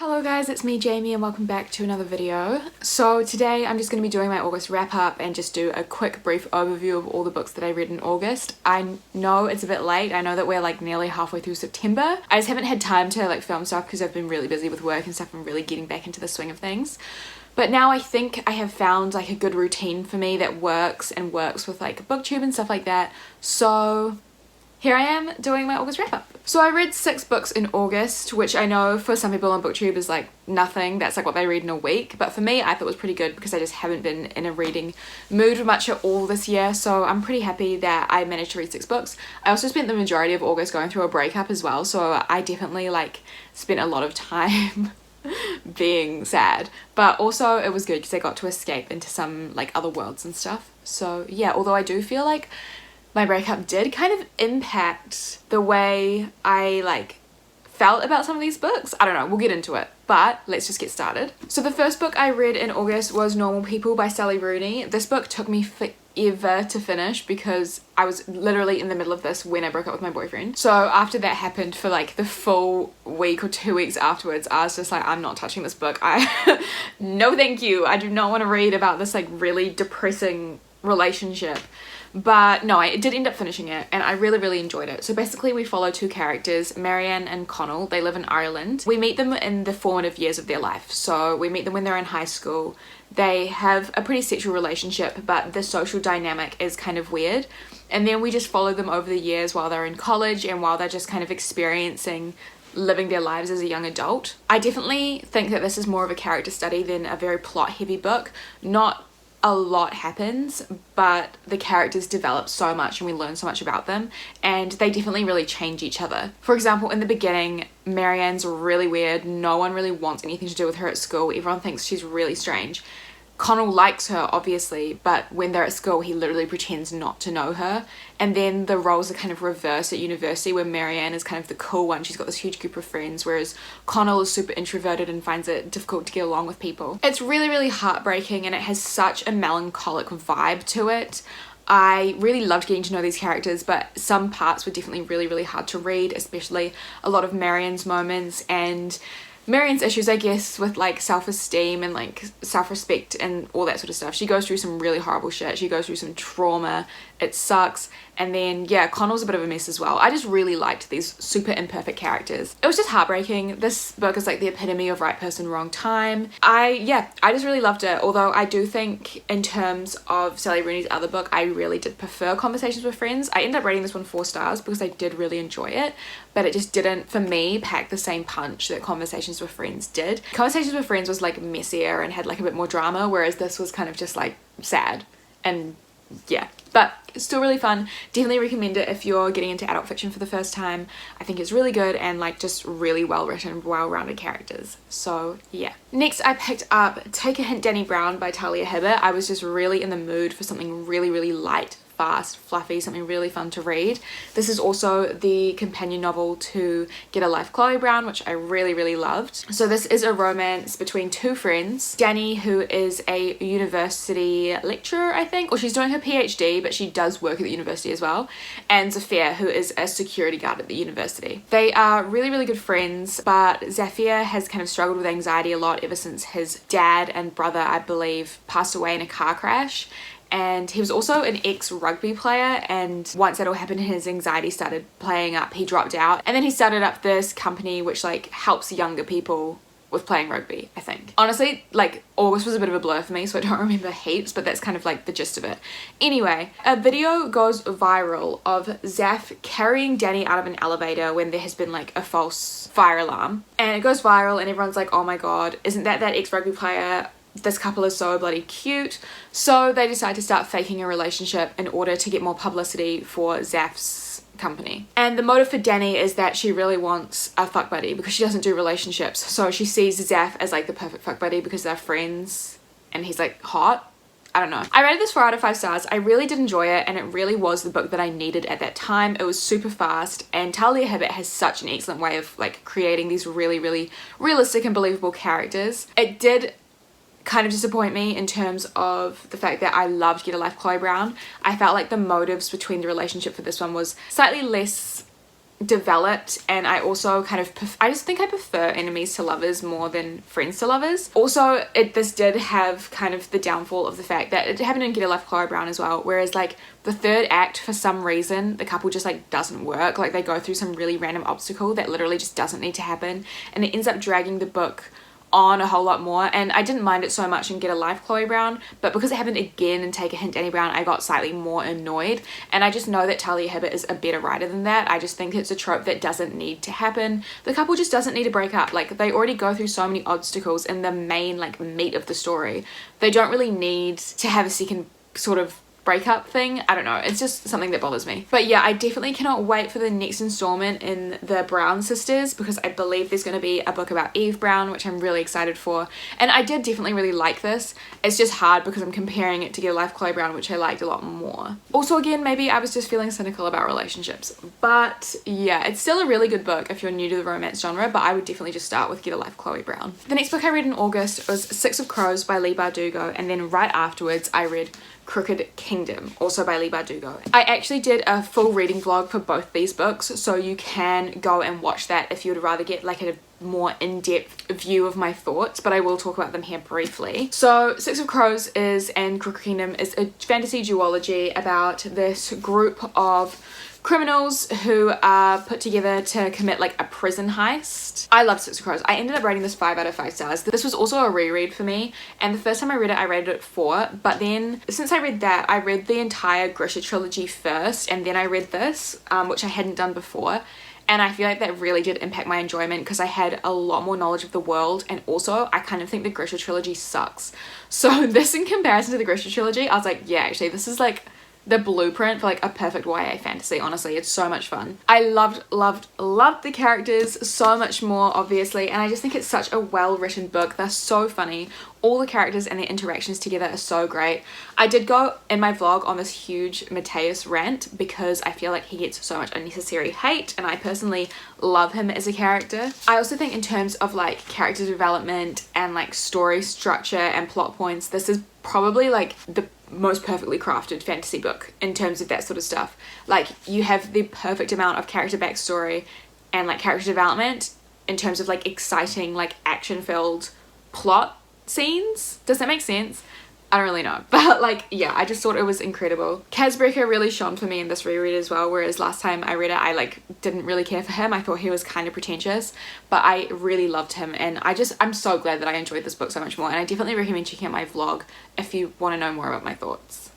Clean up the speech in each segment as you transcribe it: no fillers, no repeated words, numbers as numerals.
Hello guys, it's me Jamie and welcome back to another video. So today I'm just going to be doing my August wrap up and just do a quick brief overview of all the books that I read in August. I know it's a bit late, I know that we're like nearly halfway through September. I just haven't had time to like film stuff because I've been really busy with work and stuff and really getting back into the swing of things. But now I think I have found like a good routine for me that works with like booktube and stuff like that. So here I am doing my August wrap up. So I read 6 books in August, which I know for some people on booktube is like nothing. That's like what they read in a week. But for me, I thought it was pretty good because I just haven't been in a reading mood much at all this year. So I'm pretty happy that I managed to read 6 books. I also spent the majority of August going through a breakup as well. So I definitely like spent a lot of time being sad. But also it was good because I got to escape into some like other worlds and stuff. So yeah, although I do feel like my breakup did kind of impact the way I like felt about some of these books. I don't know, we'll get into it, but let's just get started. So the first book I read in August was Normal People by Sally Rooney. This book took me forever to finish because I was literally in the middle of this when I broke up with my boyfriend. So after that happened for like the full week or 2 weeks afterwards, I was just like, I'm not touching this book. No thank you. I do not want to read about this like really depressing relationship. But no, I did end up finishing it and I really enjoyed it. So basically we follow 2 characters, Marianne and Connell. They live in Ireland. We meet them in the formative years of their life. So we meet them when they're in high school. They have a pretty sexual relationship, but the social dynamic is kind of weird. And then we just follow them over the years while they're in college and while they're just kind of experiencing living their lives as a young adult. I definitely think that this is more of a character study than a very plot heavy book. Not a lot happens, but the characters develop so much and we learn so much about them, and they definitely really change each other. For example, in the beginning, Marianne's really weird. No one really wants anything to do with her at school. Everyone thinks she's really strange. Connell likes her, obviously, but when they're at school, he literally pretends not to know her. And then the roles are kind of reversed at university, where Marianne is kind of the cool one. She's got this huge group of friends, whereas Connell is super introverted and finds it difficult to get along with people. It's really heartbreaking, and it has such a melancholic vibe to it. I really loved getting to know these characters, but some parts were definitely really hard to read, especially a lot of Marianne's moments and Marianne's issues, I guess, with like self-esteem and like self-respect and all that sort of stuff. She goes through some really horrible shit. She goes through some trauma. It sucks. And then yeah, Connell's a bit of a mess as well. I just really liked these super imperfect characters. It was just heartbreaking. This book is like the epitome of right person, wrong time. I just really loved it. Although I do think in terms of Sally Rooney's other book, I really did prefer Conversations with Friends. I ended up rating this one 4 stars because I did really enjoy it, but it just didn't, for me, pack the same punch that Conversations with Friends did. Conversations with Friends was like messier and had like a bit more drama, whereas this was kind of just like sad and yeah, but it's still really fun. Definitely recommend it if you're getting into adult fiction for the first time. I think it's really good and like just really well written, well-rounded characters. So yeah. Next I picked up Take a Hint, Danny Brown by Talia Hibbert. I was just really in the mood for something really light, fast, fluffy, something really fun to read. This is also the companion novel to Get a Life, Chloe Brown, which I really loved. So this is a romance between 2 friends. Danny, who is a university lecturer, I think, or she's doing her PhD, but she does work at the university as well, and Zafir, who is a security guard at the university. They are really good friends, but Zafir has kind of struggled with anxiety a lot ever since his dad and brother, I believe, passed away in a car crash. And he was also an ex-rugby player, and once that all happened and his anxiety started playing up, he dropped out. And then he started up this company which like helps younger people with playing rugby, I think. Honestly, like August was a bit of a blur for me, so I don't remember heaps, but that's kind of like the gist of it. Anyway, a video goes viral of Zaf carrying Danny out of an elevator when there has been like a false fire alarm. And it goes viral and everyone's like, oh my god, isn't that ex-rugby player? This couple is so bloody cute. So they decide to start faking a relationship in order to get more publicity for Zaf's company. And the motive for Danny is that she really wants a fuck buddy because she doesn't do relationships. So she sees Zaf as like the perfect fuck buddy because they're friends and he's like hot. I don't know. I rated this 4 out of 5 stars. I really did enjoy it, and it really was the book that I needed at that time. It was super fast, and Talia Hibbert has such an excellent way of like creating these really realistic and believable characters. It did kind of disappoint me in terms of the fact that I loved Get a Life, Chloe Brown. I felt like the motives between the relationship for this one was slightly less developed, and I also kind of I just think I prefer enemies to lovers more than friends to lovers. Also, this did have kind of the downfall of the fact that it happened in Get a Life Chloe Brown as well, whereas like the third act, for some reason the couple just like doesn't work. Like they go through some really random obstacle that literally just doesn't need to happen, and it ends up dragging the book on a whole lot more. And I didn't mind it so much in Get a Life Chloe Brown, but because it happened again in Take a Hint Annie Brown, I got slightly more annoyed. And I just know that Talia Hibbert is a better writer than that. I just think it's a trope that doesn't need to happen. The couple just doesn't need to break up. Like they already go through so many obstacles in the main like meat of the story. They don't really need to have a second sort of breakup thing. I don't know, it's just something that bothers me. But yeah, I definitely cannot wait for the next installment in the Brown sisters, because I believe there's going to be a book about Eve Brown, which I'm really excited for. And I did definitely really like this. It's just hard because I'm comparing it to Get a Life Chloe Brown, which I liked a lot more. Also, again, maybe I was just feeling cynical about relationships, but yeah, it's still a really good book if you're new to the romance genre, but I would definitely just start with Get a Life Chloe Brown. The next book I read in August was Six of Crows by Leigh Bardugo, and then right afterwards I read Crooked Kingdom, also by Leigh Bardugo. I actually did a full reading vlog for both these books, so you can go and watch that if you would rather get like a more in-depth view of my thoughts, but I will talk about them here briefly. So Six of Crows and Crooked Kingdom is a fantasy duology about this group of criminals who are put together to commit like a prison heist. I loved Six of Crows. I ended up rating this 5 out of 5 stars. This was also a reread for me, and the first time I read it, I rated it 4, but then since I read that, I read the entire Grisha trilogy first, and then I read this, which I hadn't done before. And I feel like that really did impact my enjoyment because I had a lot more knowledge of the world, and also I kind of think the Grisha trilogy sucks. So this, in comparison to the Grisha trilogy, I was like, yeah, actually this is like the blueprint for like a perfect YA fantasy. Honestly, it's so much fun. I loved the characters so much more, obviously, and I just think it's such a well-written book. They're so funny. All the characters and their interactions together are so great. I did go in my vlog on this huge Mateus rant because I feel like he gets so much unnecessary hate, and I personally love him as a character. I also think in terms of like character development and like story structure and plot points, this is probably like the most perfectly crafted fantasy book in terms of that sort of stuff. Like you have the perfect amount of character backstory and like character development in terms of like exciting like action-filled plot scenes. Does that make sense? I don't really know, but like yeah, I just thought it was incredible. Kazbreker really shone for me in this reread as well, whereas last time I read it I like didn't really care for him. I thought he was kind of pretentious, but I really loved him, and I'm so glad that I enjoyed this book so much more, and I definitely recommend checking out my vlog if you want to know more about my thoughts.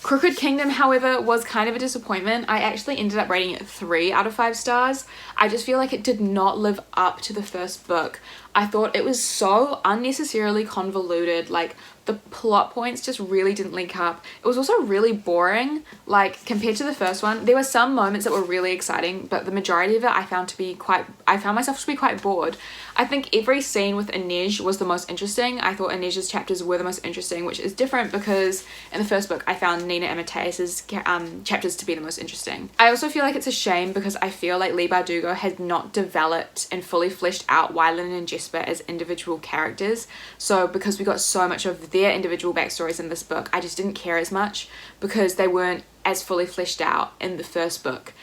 Crooked Kingdom, however, was kind of a disappointment. I actually ended up rating it 3 out of 5 stars. I just feel like it did not live up to the first book. I thought it was so unnecessarily convoluted. Like the plot points just really didn't link up. It was also really boring, like compared to the first one. There were some moments that were really exciting, but the majority of it I found myself to be quite bored. I think every scene with Inej was the most interesting. I thought Inej's chapters were the most interesting, which is different because in the first book I found Nina and Mateus's chapters to be the most interesting. I also feel like it's a shame because I feel like Leigh Bardugo had not developed and fully fleshed out Wylan and Jesper as individual characters. So because we got so much of their individual backstories in this book, I just didn't care as much because they weren't as fully fleshed out in the first book.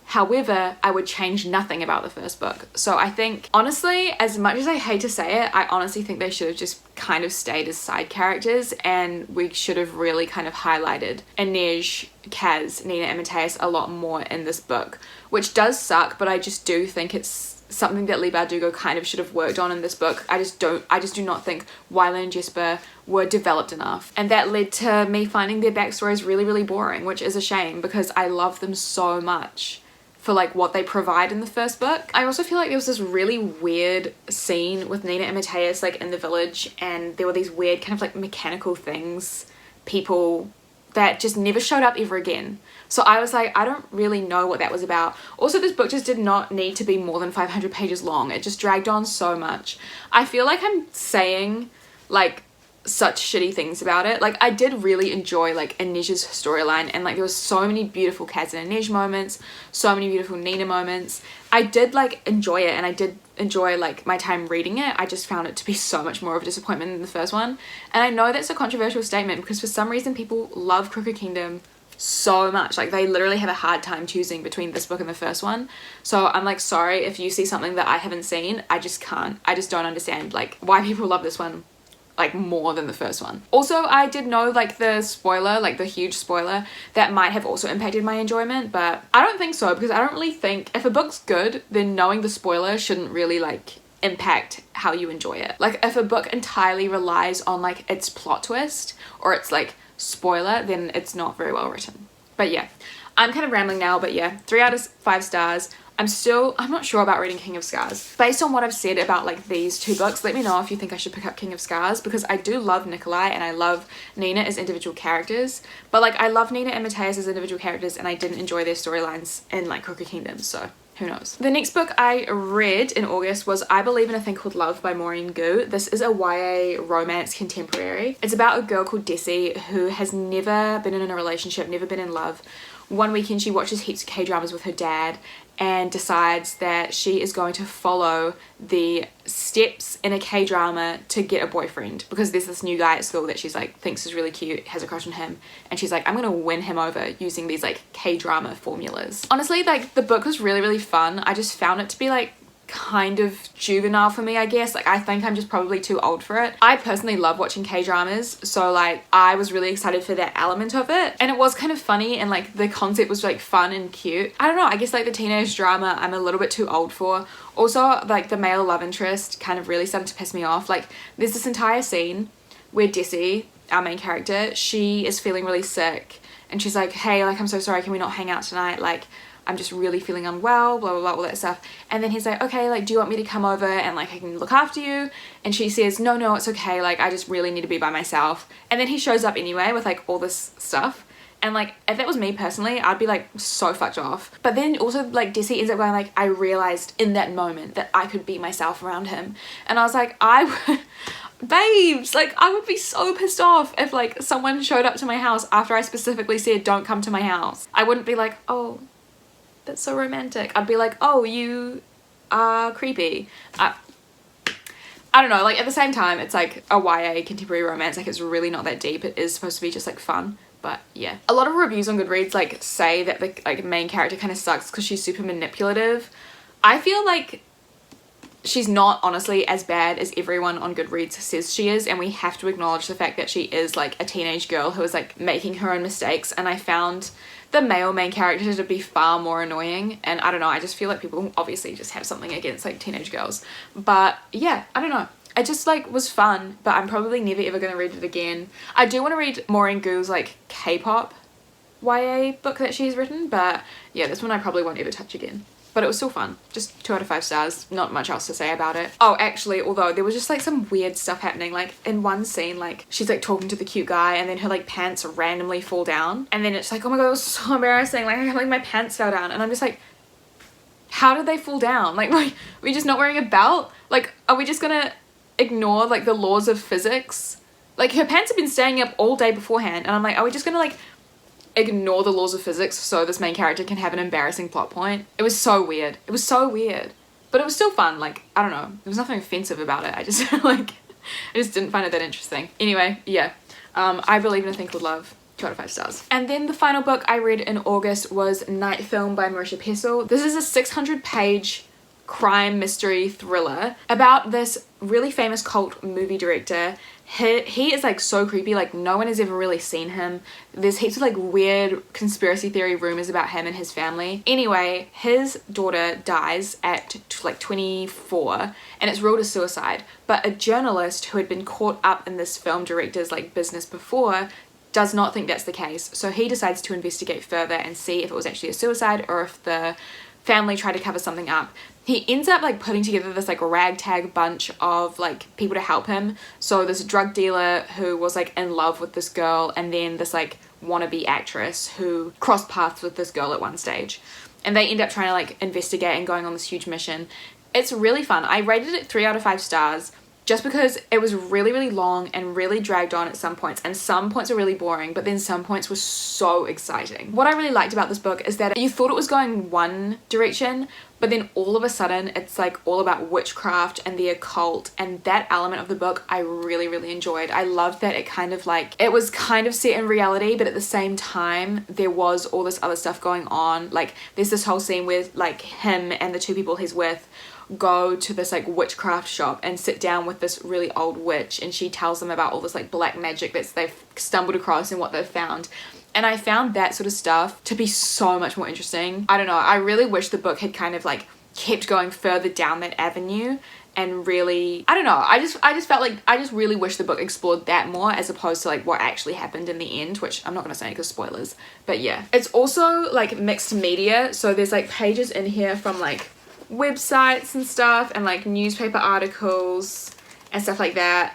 However, I would change nothing about the first book. So I think, honestly, as much as I hate to say it, I honestly think they should have just kind of stayed as side characters, and we should have really kind of highlighted Inej, Kaz, Nina and Mateus a lot more in this book, which does suck, but I just do think it's something that Leigh Bardugo kind of should have worked on in this book. I just do not think Wylan and Jesper were developed enough, and that led to me finding their backstories really, really boring, which is a shame because I love them so much for like what they provide in the first book. I also feel like there was this really weird scene with Nina and Mateus like in the village, and there were these weird kind of like mechanical people that just never showed up ever again. So I was like, I don't really know what that was about. Also, this book just did not need to be more than 500 pages long. It just dragged on so much. I feel like I'm saying like such shitty things about it. Like I did really enjoy like Inej's storyline, and like there was so many beautiful Kaz and Inej moments, so many beautiful Nina moments. I did like enjoy it, and I did enjoy like my time reading it. I just found it to be so much more of a disappointment than the first one. And I know that's a controversial statement because for some reason people love Crooked Kingdom so much. Like they literally have a hard time choosing between this book and the first one. So I'm like, sorry if you see something that I haven't seen. I just can't. I just don't understand like why people love this one like more than the first one. Also, I did know like the spoiler, like the huge spoiler, that might have also impacted my enjoyment, but I don't think so, because I don't really think if a book's good, then knowing the spoiler shouldn't really like impact how you enjoy it. Like if a book entirely relies on like its plot twist or its like spoiler, then it's not very well written. But yeah, I'm kind of rambling now, but yeah, 3 out of 5 stars. I'm not sure about reading King of Scars. Based on what I've said about like these 2 books, let me know if you think I should pick up King of Scars, because I do love Nikolai and I love Nina as individual characters, but like I love Nina and Matthias as individual characters and I didn't enjoy their storylines in like Crooked Kingdom, so who knows. The next book I read in August was I Believe in a Thing Called Love by Maureen Gu. This is a YA romance contemporary. It's about a girl called Desi who has never been in a relationship, never been in love. One weekend she watches heaps of K-dramas with her dad and decides that she is going to follow the steps in a K-drama to get a boyfriend, because there's this new guy at school that she's like thinks is really cute, has a crush on him, and she's like, I'm gonna win him over using these like K-drama formulas. Honestly, like the book was really, really fun. I just found it to be like kind of juvenile for me, I guess. Like I think I'm just probably too old for it. I personally love watching K-dramas, so like I was really excited for that element of it, and it was kind of funny, and like the concept was like fun and cute. I don't know, I guess like the teenage drama I'm a little bit too old for. Also, like the male love interest kind of really started to piss me off. Like there's this entire scene where Desi, our main character, she is feeling really sick and she's like, hey, like I'm so sorry, can we not hang out tonight? Like I'm just really feeling unwell, blah blah blah, all that stuff. And then he's like, okay, like do you want me to come over and like I can look after you? And she says, no, it's okay, like I just really need to be by myself. And then he shows up anyway with like all this stuff, and like if that was me personally, I'd be like so fucked off. But then also like Desi ends up going like, I realized in that moment that I could be myself around him. And I was like, babes, like I would be so pissed off if like someone showed up to my house after I specifically said don't come to my house. I wouldn't be like, oh, that's so romantic. I'd be like, oh, you are creepy. I don't know, like at the same time it's like a YA contemporary romance, like it's really not that deep. It is supposed to be just like fun, but yeah. A lot of reviews on Goodreads like say that the like main character kind of sucks because she's super manipulative. I feel like she's not honestly as bad as everyone on Goodreads says she is, and we have to acknowledge the fact that she is like a teenage girl who is like making her own mistakes, and I found the male main character to be far more annoying. And I don't know, I just feel like people obviously just have something against like teenage girls, but yeah, I don't know, it just like was fun, but I'm probably never ever gonna read it again. I do want to read Maureen Gu's like K-pop YA book that she's written, but yeah, this one I probably won't ever touch again. But it was still fun. Just 2 out of 5 stars. Not much else to say about it. Oh, actually, although there was just like some weird stuff happening. Like in one scene, like she's like talking to the cute guy and then her like pants randomly fall down. And then it's like, oh my god, it was so embarrassing. Like I can't believe my pants fell down. And I'm just like, how did they fall down? Like, were we just not wearing a belt? Like, are we just gonna ignore like the laws of physics? Like her pants have been staying up all day beforehand. And I'm like, are we just gonna like ignore the laws of physics so this main character can have an embarrassing plot point? It was so weird. It was so weird. But it was still fun. Like, I don't know. There was nothing offensive about it. I just like, I just didn't find it that interesting. Anyway, yeah. I Believe in a Thing Called Love. 2 out of 5 stars. And then the final book I read in August was Night Film by Marisha Pessl. This is a 600-page crime mystery thriller about this really famous cult movie director. He is like so creepy, like no one has ever really seen him. There's heaps of like weird conspiracy theory rumors about him and his family. Anyway, his daughter dies at like 24 and it's ruled a suicide, but a journalist who had been caught up in this film director's like business before does not think that's the case. So he decides to investigate further and see if it was actually a suicide or if the family tried to cover something up. He ends up like putting together this like ragtag bunch of like people to help him. So this drug dealer who was like in love with this girl, and then this like wannabe actress who crossed paths with this girl at one stage. And they end up trying to like investigate and going on this huge mission. It's really fun. I rated it 3 out of 5 stars just because it was really, really long and really dragged on at some points, and some points were really boring, but then some points were so exciting. What I really liked about this book is that you thought it was going one direction, but then all of a sudden it's like all about witchcraft and the occult, and that element of the book I really, really enjoyed. I loved that it was kind of set in reality, but at the same time there was all this other stuff going on. Like there's this whole scene where like him and the two people he's with go to this like witchcraft shop and sit down with this really old witch, and she tells them about all this like black magic that they've stumbled across and what they've found. And I found that sort of stuff to be so much more interesting. I don't know, I really wish the book had kind of like kept going further down that avenue and really, I don't know, I just felt like I just really wish the book explored that more as opposed to like what actually happened in the end, which I'm not gonna say because spoilers. But yeah, it's also like mixed media, so there's like pages in here from like websites and stuff and like newspaper articles and stuff like that,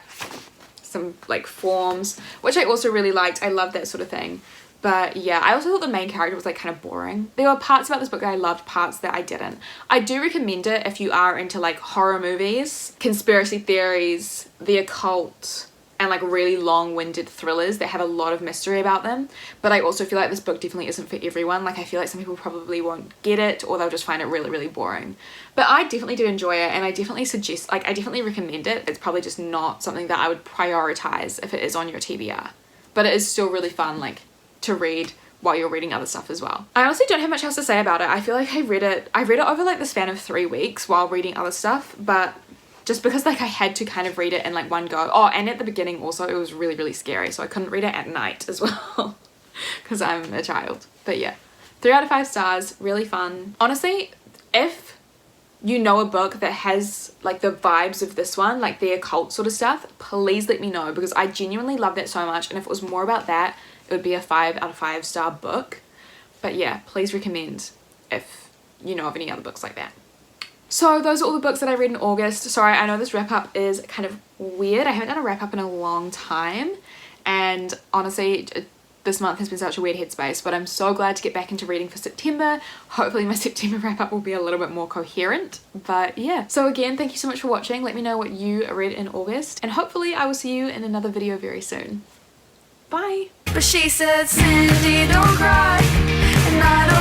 some like forms, which I also really liked. I love that sort of thing. But yeah, I also thought the main character was like kind of boring. There were parts about this book that I loved, parts that I didn't. I do recommend it if you are into like horror movies, conspiracy theories, the occult, and like really long-winded thrillers that have a lot of mystery about them. But I also feel like this book definitely isn't for everyone. Like I feel like some people probably won't get it, or they'll just find it really, really boring. But I definitely did enjoy it, and I definitely suggest, like I definitely recommend it. It's probably just not something that I would prioritize if it is on your TBR. But it is still really fun like to read while you're reading other stuff as well. I honestly don't have much else to say about it. I feel like I read it over like the span of 3 weeks while reading other stuff, but just because like I had to kind of read it in like one go. Oh, and at the beginning also it was really, really scary, so I couldn't read it at night as well because I'm a child. But yeah, 3 out of 5 stars, really fun. Honestly, if you know a book that has like the vibes of this one, like the occult sort of stuff, please let me know, because I genuinely love that so much, and if it was more about that, it would be a 5 out of 5 star book. But yeah, please recommend if you know of any other books like that. So those are all the books that I read in August. Sorry, I know this wrap up is kind of weird. I haven't done a wrap up in a long time, and honestly this month has been such a weird headspace, but I'm so glad to get back into reading for September. Hopefully my September wrap up will be a little bit more coherent. But yeah, so again, thank you so much for watching. Let me know what you read in August, and hopefully I will see you in another video very soon. Bye. But she said, Cindy, don't cry, and I don't